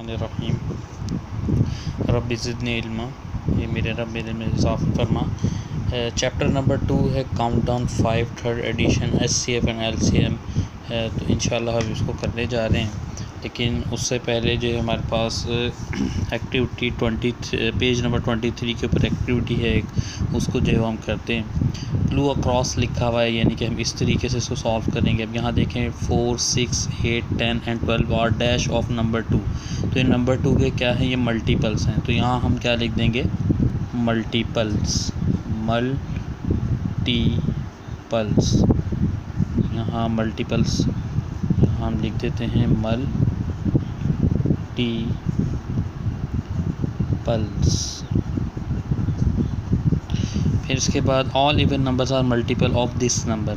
बिस्मिल्लाहिर्रहमानिर्रहीम। रब्बि ज़िदनी इल्मा, ये मेरे रब मेरे में इज़ाफ़ा फरमा। चैप्टर नंबर 2 है countdown 5 third edition SCF and LCM। तो इंशाल्लाह हम इसको करने जा रहे हैं, लेकिन उससे पहले जो है हमारे पास एक्टिविटी 20 पेज नंबर 23 के ऊपर एक्टिविटी है एक, उसको जो है हम करते हैं। क्लू अक्रॉस लिखा हुआ है, यानी कि हम इस तरीके से इसको सॉल्व करेंगे। अब यहाँ देखें 4, 6, 8, 10 and 12 are dash of number 2। तो ये नंबर 2 के क्या है, ये मल्टीपल्स हैं। तो यहाँ हम क्या लिख देंगे, मल्टीपल्स। यहाँ मल्टीपल्स हम लिख देते हैं मल्टीपल्स। फिर इसके बाद all even numbers are multiple of this number.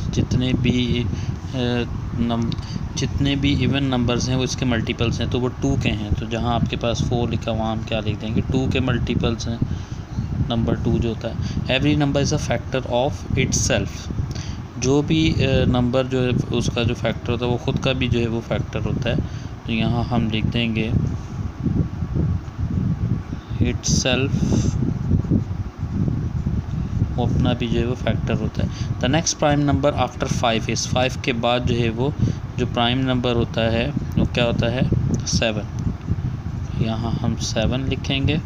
जितने भी इवन नंबर्स हैं वो इसके मल्टीपल्स हैं, तो वो 2 के हैं। तो जहाँ आपके पास 4 लिखा वहाँ हम क्या लिख देंगे, 2 के मल्टीपल्स हैं नंबर 2 जो होता है। Every number is a factor of itself. जो भी नंबर जो है उसका जो फैक्टर होता है वो ख़ुद का भी जो है वो फैक्टर होता है। तो यहाँ हम लिख देंगे इट्सेल्फ, वो अपना भी जो है वो फैक्टर होता है। The next prime number after 5 is, 5 के बाद जो है वो जो प्राइम नंबर होता है वो क्या होता है, 7। यहाँ हम 7 लिखेंगे।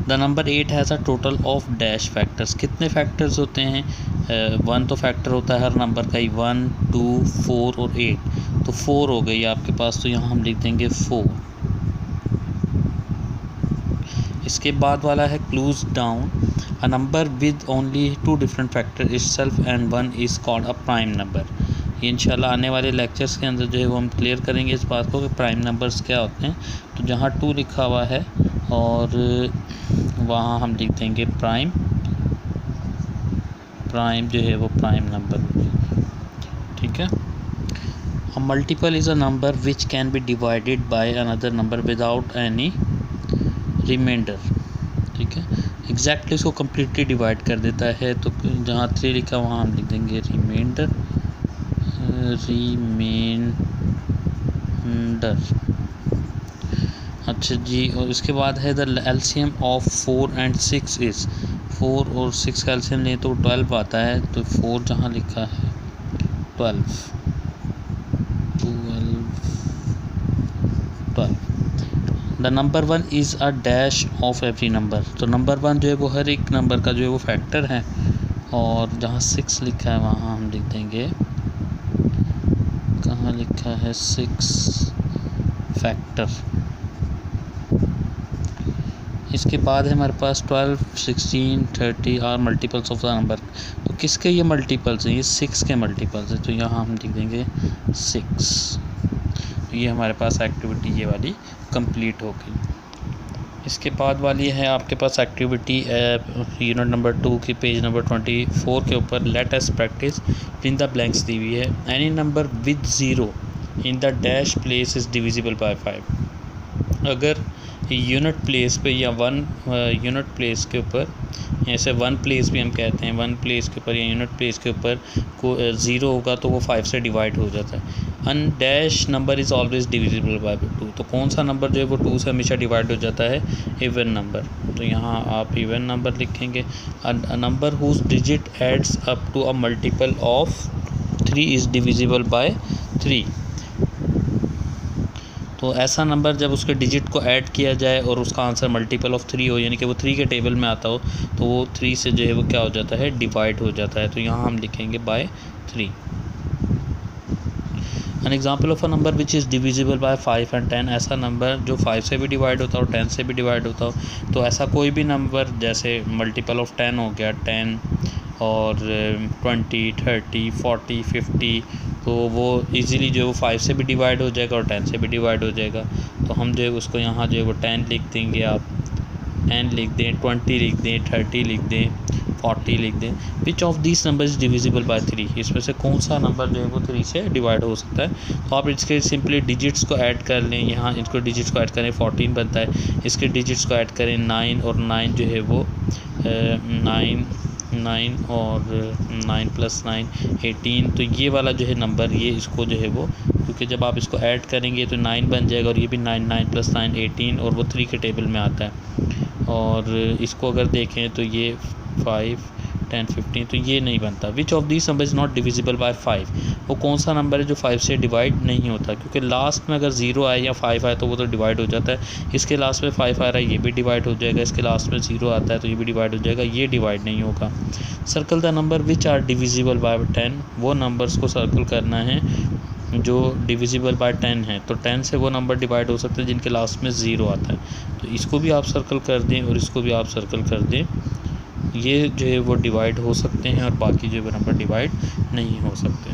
The number 8 has a total of dash factors. कितने फैक्टर्स होते हैं, 1 तो फैक्टर होता है हर नंबर का ही, 1, 2, 4 और 8। तो 4 हो गई आपके पास, तो यहाँ हम लिख देंगे 4। इसके बाद वाला है clues down. A number with only 2 different factor itself and 1 is called a prime number. ये इंशाल्लाह आने वाले लेक्चर्स के अंदर जो है वो हम क्लियर करेंगे इस बात को कि प्राइम नंबर्स क्या होते हैं। तो जहाँ 2 लिखा हुआ है और वहाँ हम लिख देंगे प्राइम जो है वो प्राइम नंबर, ठीक है। A multiple is a number which can be divided by another number without any reminder, ठीक है। एग्जैक्टली इसको कम्प्लीटली डिवाइड कर देता है। तो जहाँ 3 लिखा वहाँ हम लिख देंगे रिमाइंडर। अच्छा जी, और इसके बाद है the LCM of 4 and 6 is, 4 और 6 का एलसीएम लें तो 12 आता है। तो 4 जहाँ लिखा है 12। The number 1 is a dash of every number. तो नंबर 1 जो है वो हर एक नंबर का जो है वो फैक्टर है। और जहाँ 6 लिखा है वहाँ हम लिख देंगे, कहाँ लिखा है 6 फैक्टर। इसके बाद है हमारे पास 12, 16, 30 are multiples of the number. तो किसके ये मल्टीपल्स हैं, ये 6 के मल्टीपल्स हैं। तो यहाँ हम लिख देंगे 6। ये हमारे पास एक्टिविटी ये वाली कंप्लीट हो गई। इसके बाद वाली है आपके पास एक्टिविटी यूनिट नंबर 2 की पेज नंबर 24 के ऊपर let us practice in the blanks दी हुई है। Any number with 0 in the dash place is divisible by 5। अगर यूनिट प्लेस पे या 1 यूनिट प्लेस के ऊपर, ऐसे 1 प्लेस भी हम कहते हैं, 1 प्लेस के ऊपर या यूनिट प्लेस के ऊपर को 0 होगा तो वो 5 से डिवाइड हो जाता है। An dash number is always divisible by 2। तो कौन सा नंबर जो है वो 2 से हमेशा डिवाइड हो जाता है, इवन नंबर। तो यहाँ आप इवन नंबर लिखेंगे। A number whose digit adds up to a multiple of 3 is divisible by 3। तो ऐसा नंबर जब उसके डिजिट को ऐड किया जाए और उसका आंसर मल्टीपल ऑफ 3 हो, यानी कि वो 3 के टेबल में आता हो, तो वो 3 से जो है वो क्या हो जाता है, डिवाइड हो जाता है। तो यहाँ हम लिखेंगे by 3। An example of a number which is divisible by 5 and 10। ऐसा नंबर जो 5 से भी डिवाइड होता हो, 10 से भी डिवाइड होता हो। तो ऐसा कोई भी नंबर, जैसे मल्टीपल ऑफ 10 हो गया 10 और 20, 30, 40, 50, तो वो इजीली जो है वो 5 से भी डिवाइड हो जाएगा और 10 से भी डिवाइड हो जाएगा। तो हम जो है उसको यहाँ जो है वो 10 लिख देंगे, आप 10 लिख दें, 20 लिख दें, 30 लिख दें, 40 लिख दें। Which of this number is divisible by 3। इसमें से कौन सा नंबर जो है वो 3 से डिवाइड हो सकता है। तो आप इसके सिंपली डिजिट्स को ऐड कर लें। यहाँ इसको डिजिट्स को ऐड करें 14 बनता है, इसके डिजिट्स को ऐड करें 9 और 9 जो है वो 9 9 और 9 + 9 18। तो ये वाला जो है नंबर, ये इसको जो है वो, क्योंकि जब आप इसको ऐड करेंगे तो 9 बन जाएगा, और ये भी 9, 9 + 9 18, और वो 3 के टेबल में आता है। और इसको अगर देखें तो ये 5, 10, 15, तो ये नहीं बनता। Which of this number is not divisible by 5? वो कौन सा नंबर है जो 5 से डिवाइड नहीं होता? क्योंकि लास्ट में अगर 0 आए या 5 आए तो वो तो डिवाइड हो जाता है। इसके लास्ट में 5 आ रहा है, ये भी डिवाइड हो जाएगा। इसके लास्ट में 0 आता है तो ये भी डिवाइड हो जाएगा, ये डिवाइड नहीं होगा। Circle the number which are divisible by 10। वो नंबर्स को सर्कल करना है जो डिविजिबल बाय 10 है। तो 10 से वो नंबर डिवाइड हो सकते हैं जिनके लास्ट में 0 आता है। तो इसको भी आप सर्कल कर दें और इसको भी आप सर्कल कर दें। ये जो है वो डिवाइड हो सकते हैं और बाकी जो है नंबर डिवाइड नहीं हो सकते।